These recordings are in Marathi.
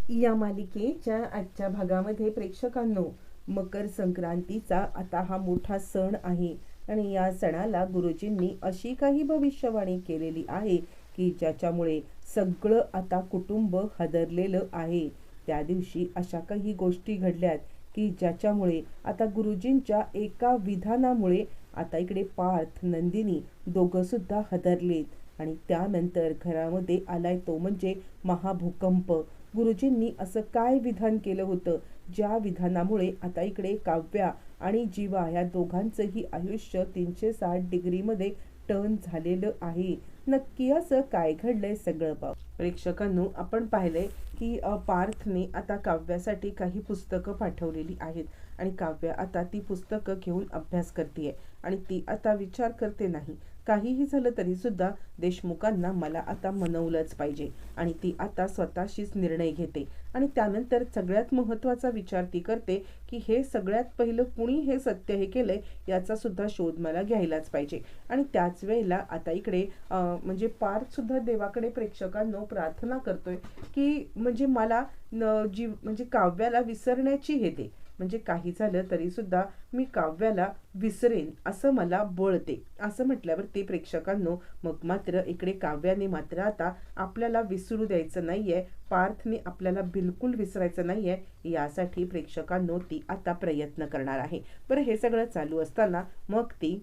या मालिकेच्या आजच्या भागामध्ये प्रेक्षकांनो, मकर संक्रांतीचा आता हा मोठा सण आहे आणि या सणाला गुरुजींनी अशी काही भविष्यवाणी केलेली आहे की ज्याच्यामुळे सगळं आता कुटुंब हादरलेलं आहे. त्या दिवशी अशा काही गोष्टी घडल्यात की ज्याच्यामुळे आता गुरुजींच्या एका विधानामुळे आता इकडे पार्थ नंदिनी दोघं सुद्धा हादरलेत आणि त्यानंतर घरामध्ये आलाय तो म्हणजे महाभूकंप. गुरुजींनी असं काय विधान केलं होतं ज्या विधानामुळे आता इकडे काव्या आणि जीवा या दोघांचंही आयुष्य 360 डिग्रीमध्ये टर्न झालेलं आहे. नक्की असं काय घडलंय सगळं पाहू. प्रेक्षकांनो, आपण पाहिलंय की पार्थने आता काव्यासाठी काही पुस्तकं पाठवलेली आहेत आणि काव्या आता ती पुस्तकं घेऊन अभ्यास करते आणि ती आता विचार करते नाही, काहीही झालं तरी सुद्धा देशमुखांना मला आता मनवलंच पाहिजे आणि ती आता स्वतःशीच निर्णय घेते. आणि त्यानंतर सगळ्यात महत्त्वाचा विचार ती करते की हे सगळ्यात पहिलं कुणी हे सत्य हे केलंय याचा सुद्धा शोध मला घ्यायलाच पाहिजे. आणि त्याच वेळेला आता इकडे म्हणजे पार्थ सुद्धा देवाकडे प्रेक्षकांनो प्रार्थना करतोय की म्हणजे मला म्हणजे काव्याला विसरण्याची हे दे, म्हणजे काही झालं तरी सुद्धा मी काव्याला विसरेन असं मला बळते. असं म्हटल्यावर ते प्रेक्षकांनो, मग मात्र इकडे काव्याने मात्र आता आपल्याला विसरू द्यायचं नाहीये, पार्थने आपल्याला बिलकुल विसरायचं नाहीये, यासाठी प्रेक्षकांनो ती आता प्रयत्न करणार आहे. बरं, हे सगळं चालू असताना मग ती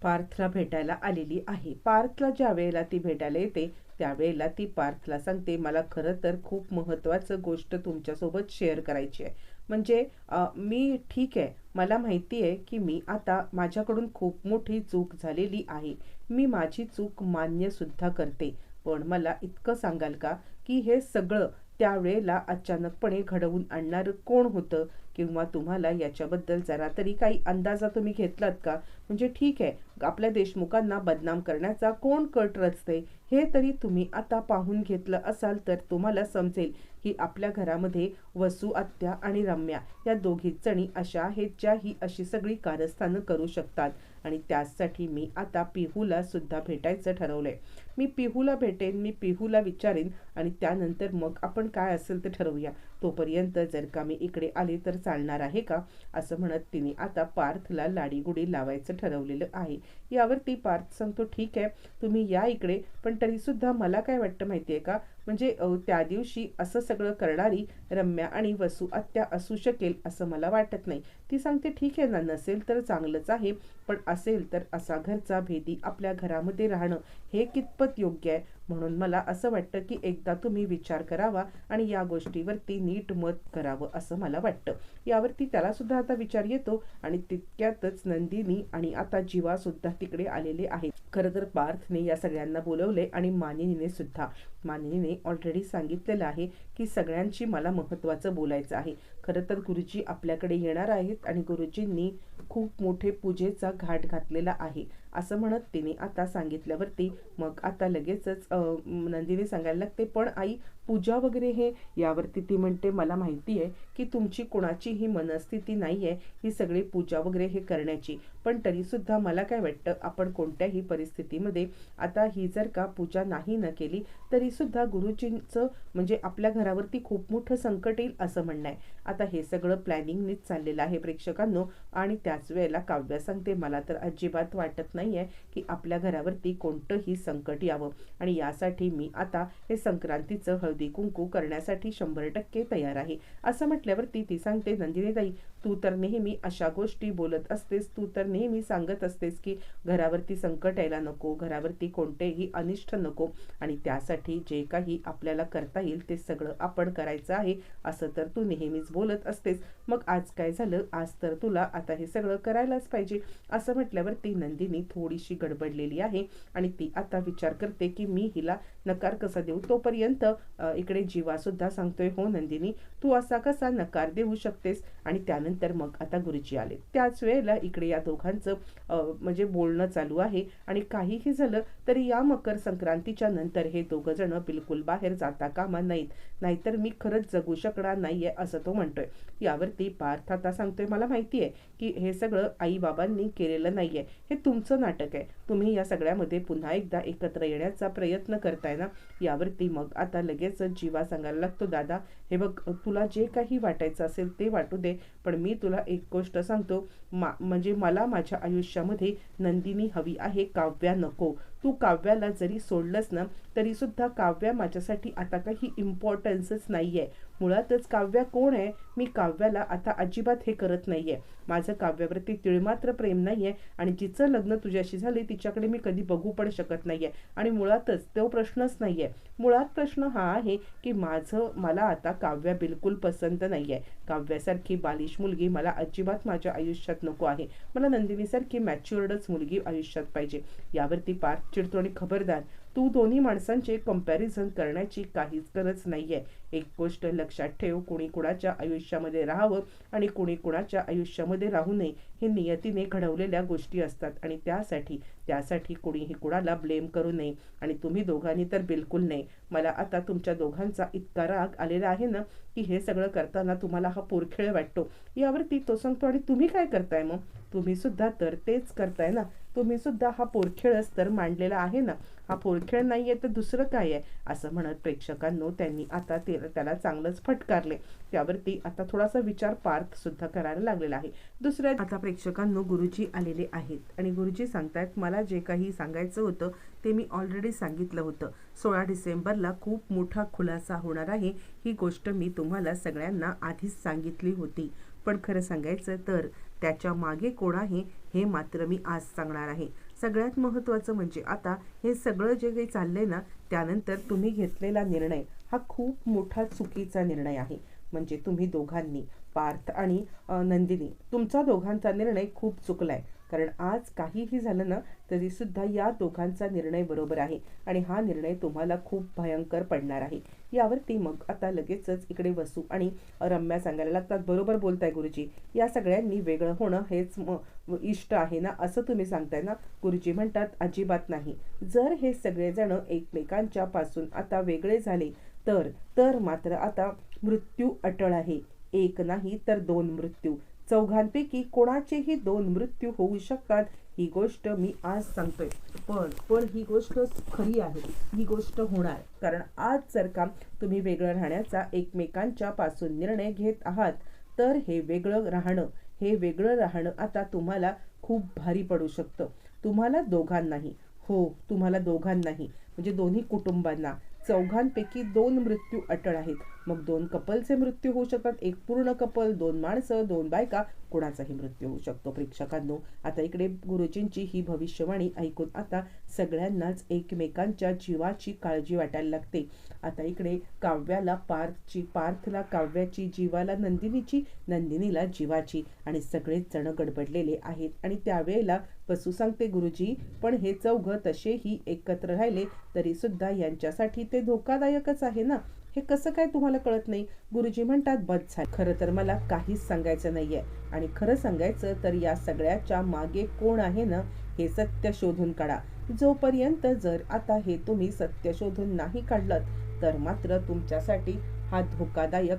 पार्थला भेटायला आलेली आहे. पार्थला ज्या वेळेला ती भेटायला येते त्यावेळेला ती पार्थला सांगते, मला खरं तर खूप महत्त्वाचं गोष्ट तुमच्यासोबत शेअर करायची आहे. म्हणजे मी ठीक आहे, मला माहिती आहे की मी आता माझ्याकडून खूप मोठी चूक झालेली आहे, मी माझी चूक मान्य सुद्धा करते, पण मला इतकं सांगाल का की हे सगळं त्यावेळेला अचानकपणे घडवून आणणारं कोण होतं, किंवा तुम्हाला याच्याबद्दल जरा तरी काही अंदाजा तुम्ही घेतलात का? म्हणजे ठीक आहे, आपल्या देशमुखांना बदनाम करण्याचा कोण कट रचते हे तरी तुम्ही आता पाहून घेतलं असाल तर तुम्हाला समजेल की आपल्या घरामध्ये वसू आत्या आणि रम्या या दोघीच जणी अशा आहेत ज्या ही अशी सगळी कारस्थानं करू शकतात. आणि त्यासाठी मी आता पिहूला सुद्धा भेटायचं ठरवलंय. मी पिहूला भेटेन, मी पिहूला विचारेन आणि त्यानंतर मग आपण काय असेल ते ठरवूया. तोपर्यंत जर का मी इकडे आले तर चालणार आहे का, असं म्हणत तिने आता पार्थला लाडीगुडी लावायचं ठरवलेलं आहे. यावरती पार्थ सांगतो, ठीक आहे तुम्ही या इकडे, पण तरीसुद्धा मला काय वाटतं माहिती आहे का, म्हणजे त्या दिवशी असं सगळं करणारी रम्या आणि वसू आत्या असू शकेल असं मला वाटत नाही. ती सांगते, ठीक आहे ना, नसेल तर चांगलंच आहे, पण असेल तर असा घरचा भेदी आपल्या घरामध्ये राहणं हे कितपत योग्य आहे. म्हणून मला असं वाटतं की एकदा तुम्ही विचार करावा आणि या गोष्टीवरती नीट मत करावं असं मला वाटतं. यावरती त्याला सुद्धा आता विचार येतो आणि तितक्यातच नंदिनी आणि आता जीवा सुद्धा तिकडे आलेले आहेत. खरं तर पार्थने या सगळ्यांना बोलवले आणि मानिनीने सुद्धा. मानिनीने ऑलरेडी सांगितलेलं आहे की सगळ्यांशी मला महत्त्वाचं बोलायचं आहे. खरं तर गुरुजी आपल्याकडे येणार आहेत आणि गुरुजींनी खूप मोठे पूजेचा घाट घातलेला आहे असं म्हणत तिने आता सांगितल्यावरती मग आता लगेचच नंदिनी सांगायला लागते, पण आई पूजा वगैरे हे, यावरती ती म्हणते, मला माहिती आहे की तुमची कोणाचीही मनस्थिती नाही आहे ही सगळी पूजा वगैरे हे करण्याची, पण तरीसुद्धा मला काय वाटतं आपण कोणत्याही परिस्थितीमध्ये आता ही जर का पूजा नाही न केली तरीसुद्धा गुरुजींचं म्हणजे आपल्या घरावरती खूप मोठं संकट येईल असं म्हणणं आहे. आता हे सगळं प्लॅनिंगनीच चाललेलं आहे प्रेक्षकांनो. आणि त्याच वेळेला काव्या सांगते, मला तर अजिबात वाटत नाही आहे की आपल्या घरावरती कोणतंही संकट यावं आणि यासाठी मी आता हे संक्रांतीचं हळदी कुंकू करण्यासाठी 100% तयार आहे. असं म्हटल्यावरती ती सांगते, नंदिनीताई तू तर नेहमी अशा गोष्टी बोलत असतेस, तू तर नेहमी सांगत असतेस की घरावरती संकट यायला नको, घरावरती कोणतेही अनिष्ट नको आणि त्यासाठी जे काही आपल्याला करता येईल ते सगळं आपण करायचं आहे असं तर तू नेहमीच बोलत असतेस. मग आज काय झालं, आज तर तुला आता हे सगळं करायलाच पाहिजे. असं म्हटल्यावरती नंदिनी थोडीशी गडबडलेली आहे आणि ती आता विचार करते की मी हिला नकार कसा देऊ. तोपर्यंत इकडे जीवा सुद्धा सांगतोय, हो नंदिनी तू असा कसा नकार देऊ शकतेस. आणि त्यानंतर मग आता गुरुजी आले. त्याच वेळेला इकडे या दोघांचं म्हणजे बोलणं चालू आहे आणि काहीही झालं तरी या मकर संक्रांतीच्या नंतर हे दोघं जण बिलकुल बाहेर जाता कामा नाहीत, नाहीतर मी खरंच जगू शकणार नाहीये असं तो म्हणतोय. यावरती पार्थ आता सांगतोय, मला माहिती आहे की हे सगळं आई बाबांनी केलेलं नाहीये, हे तुमचं नाटक आहे, तुम्ही या सगळ्यामध्ये पुन्हा एकदा एकत्र येण्याचा प्रयत्न करताय ना. यावरती मग आता लगेच लगेच जीवा सांगायला लागतो, दादा हे बघ, तुला जे काही वाटायचं असेल ते वाटू दे, पण मी तुला एक गोष्ट सांगतो, म्हणजे मला माझ्या आयुष्यामध्ये नंदिनी हवी आहे, काव्या नको. तू काव्याला जरी सोडलंस ना तरी सुद्धा काव्या माझ्यासाठी आता काही इम्पॉर्टन्सच नाहीये. मुळातच काव्या कोण आहे, मी काव्याला आता अजिबात हे करत नाहीये. माझं काव्यावरती तिळमात्र प्रेम नाहीये आणि जिचं लग्न तुझ्याशी झाले तिच्याकडे मी कधी बघू पण शकत नाहीये. आणि मुळातच तो प्रश्नच नाहीये. मुळात प्रश्न हा आहे की मला आता काव्या बिलकुल पसंत नाहीये. काव्यासारखी बालिश मुलगी मला अजिबात माझ्या आयुष्यात नको आहे. मला नंदिनीसारखी मॅच्युअर्डच मुलगी आयुष्यात पाहिजे. यावरती पार्थ चिडतो आणि खबरदार, तू दोन्ही माणसांचे कंपॅरिझन करण्याची काहीच गरज नाहीये. एक गोष्ट लक्षात ठेव, कुणी कुणाच्या आयुष्यामध्ये राहावं आणि कुणी कुणाच्या आयुष्यामध्ये राहू नये हे नियतीने घडवलेल्या गोष्टी असतात आणि त्यासाठी कुणीही कुणाला ब्लेम करू नये. आणि तुम्ही दोघांनी तर बिलकुल नाही. मला आता तुमच्या दोघांचा इतका राग आलेला आहे ना की हे सगळं करताना तुम्हाला हा पोरखेळ वाटतो. यावरती तो सांगतो, आणि तुम्ही काय करताय मग? तुम्ही सुद्धा तर तेच करताय ना. तुम्ही सुद्धा हा पोरखेळच तर मांडलेला आहे ना. हा पोरखेळ नाहीये तर दुसरं काय आहे? असं म्हणत प्रेक्षकांनो त्यांनी आता त्याला चांगलंच फटकारले. त्यावरती आता थोडासा विचार पार्थ सुद्धा करायला लागलेला आहे. दुसऱ्या आता प्रेक्षकांनो गुरुजी आलेले आहेत आणि गुरुजी सांगतायत, मला जे काही सांगायचं होतं ते मी ऑलरेडी सांगितलं होतं. 16 डिसेंबरला खूप मोठा खुलासा होणार आहे. ही गोष्ट मी तुम्हाला सगळ्यांना आधीच सांगितली होती. पण खरं सांगायचं तर त्याच्या मागे कोण आहे हे मात्र मी आज सांगणार आहे. सगळ्यात महत्त्वाचं म्हणजे आता हे सगळं जे काही चाललंय ना त्यानंतर तुम्ही घेतलेला निर्णय हा खूप मोठा चुकीचा निर्णय आहे. म्हणजे तुम्ही दोघांनी, पार्थ आणि नंदिनी, तुमचा दोघांचा निर्णय खूप चुकलाय. कारण आज काहीही झालं ना तरी सुद्धा या दोघांचा निर्णय बरोबर आहे आणि हा निर्णय तुम्हाला खूप भयंकर पडणार आहे. यावरती मग आता लगेचच इकडे वसू आणि रम्या सांगायला लागतात, बरोबर बोलताय गुरुजी, या सगळ्यांनी वेगळं होणं हेच इष्ट आहे ना, असं तुम्ही सांगताय ना. गुरुजी म्हणतात, अजिबात नाही. जर हे सगळेजण एकमेकांच्या पासून आता वेगळे झाले तर मात्र आता मृत्यू अटळ आहे. एक नाही तर 2 मृत्यू. चौघांपैकी कोणाचेही 2 मृत्यू होऊ शकतात. ही गोष्ट मी आज सांगतोय, पण ही गोष्ट खरी आहे. ही गोष्ट होणार. कारण आज जर का तुम्ही वेगळं राहण्याचा एकमेकांच्या पासून निर्णय घेत आहात तर हे वेगळं राहणं आता तुम्हाला खूप भारी पडू शकतं. तुम्हाला दोघांनाही, तुम्हाला दोघांनाही म्हणजे दोन्ही कुटुंबांना. चौघांपैकी 2 मृत्यू अटळ आहेत. मग 2 कपलचे मृत्यू होऊ शकतात, एक पूर्ण कपल, 2 माणसं, 2 बायका, कोणाचाही मृत्यू होऊ शकतो. प्रेक्षकांनो आता इकडे गुरुजींची ही भविष्यवाणी ऐकून आता सगळ्यांनाच एकमेकांच्या जीवाची काळजी वाटायला लागते. आता इकडे काव्याला पार्थला काव्याची, जीवाला नंदिनीची, नंदिनीला जीवाची आणि सगळेच जण गडबडलेले आहेत. आणि त्यावेळेला वसू सांगते, गुरुजी पण हे चौघं तसेही एकत्र राहिले तरी सुद्धा यांच्यासाठी ते धोकादायकच आहे ना. हे कसं काय तुम्हाला कळत नाही? गुरुजी म्हणतात, बस झालं. खरं तर मला काहीच सांगायचं नाहीये आणि खरं सांगायचं तर या सगळ्याच्या मागे कोण आहे ना हे सत्य शोधून काढा. जोपर्यंत जर आता हे तुम्ही सत्य शोधून नाही काढलं तर मात्र तुमच्यासाठी हा धक्कादायक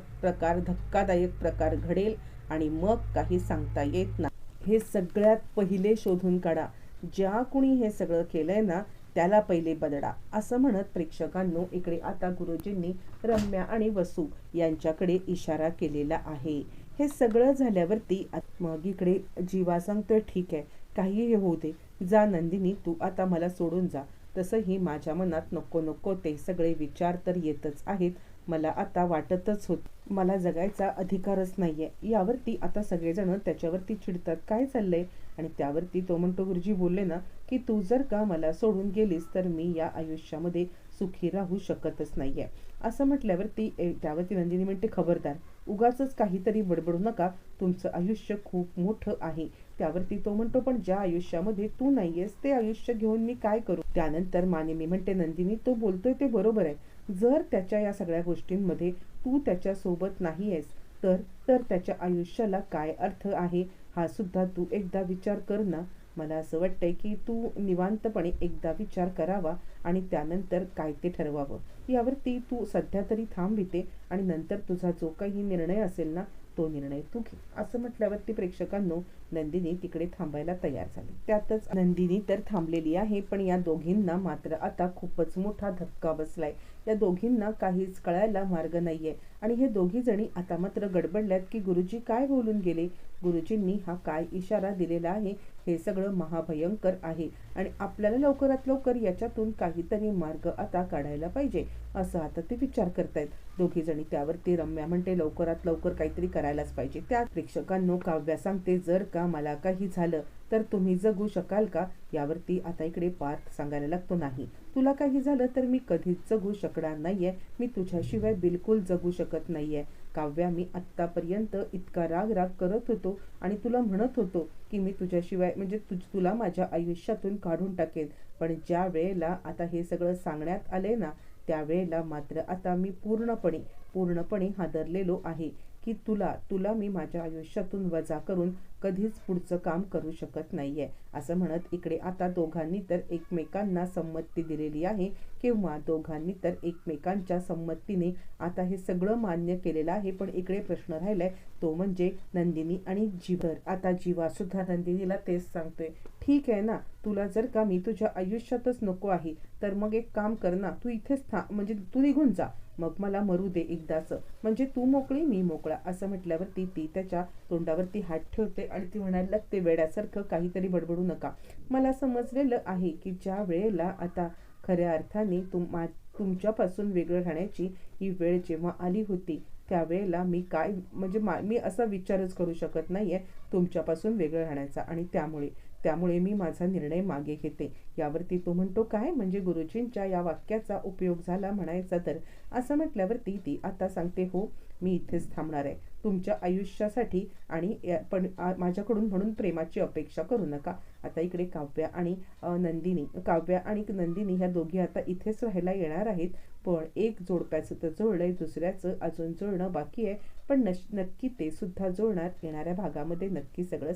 प्रकार घडेल आणि मग काही सांगता येत नाही. हे सगळ्यात पहिले शोधून काढा. ज्या कुणी हे सगळं केलंय ना त्याला पहिले बदडा. असं म्हणत प्रेक्षकांनो इकडे आता गुरुजींनी रम्या आणि वसू यांच्याकडे इशारा केलेला आहे. हे सगळं झाल्यावरती मग इकडे जीवा सांगतोय, ठीक आहे काहीही होऊ दे, जा नंदिनी तू आता मला सोडून जा. तसंही माझ्या मनात नको ते सगळे विचार तर येतच आहेत. मला आता वाटतच होत मला जगायचा अधिकारच नाहीये. यावरती आता सगळेजण त्याच्यावरती चिडतात, काय चाललंय? आणि त्यावरती तो म्हणतो, गुरुजी बोलले ना की तू जर का मला सोडून गेलीस तर मी या आयुष्यामध्ये सुखी राहू शकतच नाहीये. असं म्हटल्यावरती त्यावरती नंदिनी म्हणते, खबरदार उगाचच काहीतरी बडबडू नका, तुमचं आयुष्य खूप मोठं आहे. त्यावरती तो म्हणतो, पण ज्या आयुष्यामध्ये तू नाहीयेस ते आयुष्य घेऊन मी काय करू? त्यानंतर मी म्हणते, नंदिनी तो बोलतोय ते बरोबर आहे. जर त्याच्या या सगळ्या गोष्टींमध्ये तू त्याच्या सोबत नाहीयेस तर त्याच्या आयुष्याला काय अर्थ आहे हा सुद्धा तू एकदा विचार कर ना. मला असं वाटतंय की तू निवांतपणे एकदा विचार करावा आणि त्यानंतर काय ते ठरवावं. यावरती तू सध्या तरी थांब इथे आणि नंतर तुझा जो काही निर्णय असेल ना तो निर्णय तू घे, असं म्हटल्यावरती प्रेक्षकांनो नंदिनी तिकडे थांबायला तयार झाली. त्यातच नंदिनी तर थांबलेली आहे, पण या दोघींना मात्र आता खूपच मोठा धक्का बसलाय. या दोघींना काहीच कळायला मार्ग नाहीये आणि हे दोघी जणी आता मात्र गडबडल्यात की गुरुजी काय बोलून गेले, गुरुजींनी हा काय इशारा दिलेला आहे, हे सगळं महाभयंकर आहे आणि आपल्याला लवकरात लवकर याच्यातून काहीतरी मार्ग आता काढायला पाहिजे, असं आता ते विचार करतायत दोघी जणी. त्यावरती रम्या म्हणते लवकरात लवकर काहीतरी करायलाच पाहिजे. त्या प्रेक्षकांनो काव्या सांगते जर का मला काही झालं तर तुम्ही जगू शकाल का, यावरती आता इकडे पार्थ सांगायला लागतो नाही, तुला काही झालं तर मी कधीच जगू शकणार नाहीये, मी तुझ्याशिवाय बिलकुल जगू शकत नाहीये. काव्या, मी आत्तापर्यंत इतका राग राग करत होतो आणि तुला म्हणत होतो की मी तुझ्याशिवाय म्हणजे तुला माझ्या आयुष्यातून काढून टाकेन, पण ज्या वेळेला आता हे सगळं सांगण्यात आले ना, त्यावेळेला मात्र आता मी पूर्णपणे हादरलेलो आहे की तुला मी माझ्या आयुष्यातून वजा करून कधीच पुढचं काम करू शकत नाहीये, असं म्हणत इकडे आता दोघांनी तर एकमेकांना संमती दिलेली आहे किंवा दोघांनी तर एकमेकांच्या संमतीने आता हे सगळं मान्य केलेलं आहे. पण इकडे प्रश्न राहिलाय तो म्हणजे नंदिनी आणि जीवा. आता जीवा सुद्धा नंदिनीला तेच सांगतोय, ठीक आहे ना, तुला जर का मी तुझ्या आयुष्यातच नको आहे तर मग एक काम कर ना, तू इथेच म्हणजे तू निघून जा, मग मला मरू दे एकदाच, म्हणजे तू मोकळी मी मोकळा, असं म्हटल्यावरती ती त्याच्या तोंडावरती हात ठेवते आणि ती म्हणायला लागते वेड्यासारखं काहीतरी बडबडू नका. मला समजलेलं आहे की ज्या वेळेला आता खऱ्या अर्थाने तुमच्यापासून वेगळं राहण्याची ही वेळ जेव्हा आली होती त्यावेळेला मी काय म्हणजे मी असा विचारच करू शकत नाहीये तुमच्यापासून वेगळं राहण्याचा आणि त्यामुळे मी माझा निर्णय मागे घेते. यावरती तो म्हणतो काय, म्हणजे गुरुजींच्या या वाक्याचा उपयोग झाला म्हणायचा तर, असं म्हटल्यावरती ती आता सांगते हो मी इथेच थांबणार आहे तुमच्या आयुष्यासाठी आणि पण माझ्याकडून म्हणून प्रेमाची अपेक्षा करू नका. आता इकडे काव्या आणि नंदिनी ह्या दोघी आता इथेच राहायला येणार आहेत, पण एक जोडप्याचं तर जुळलंय, दुसऱ्याचं अजून जुळणं बाकी आहे, पण नक्की ते सुद्धा जुळणार, येणाऱ्या भागामध्ये नक्की सगळं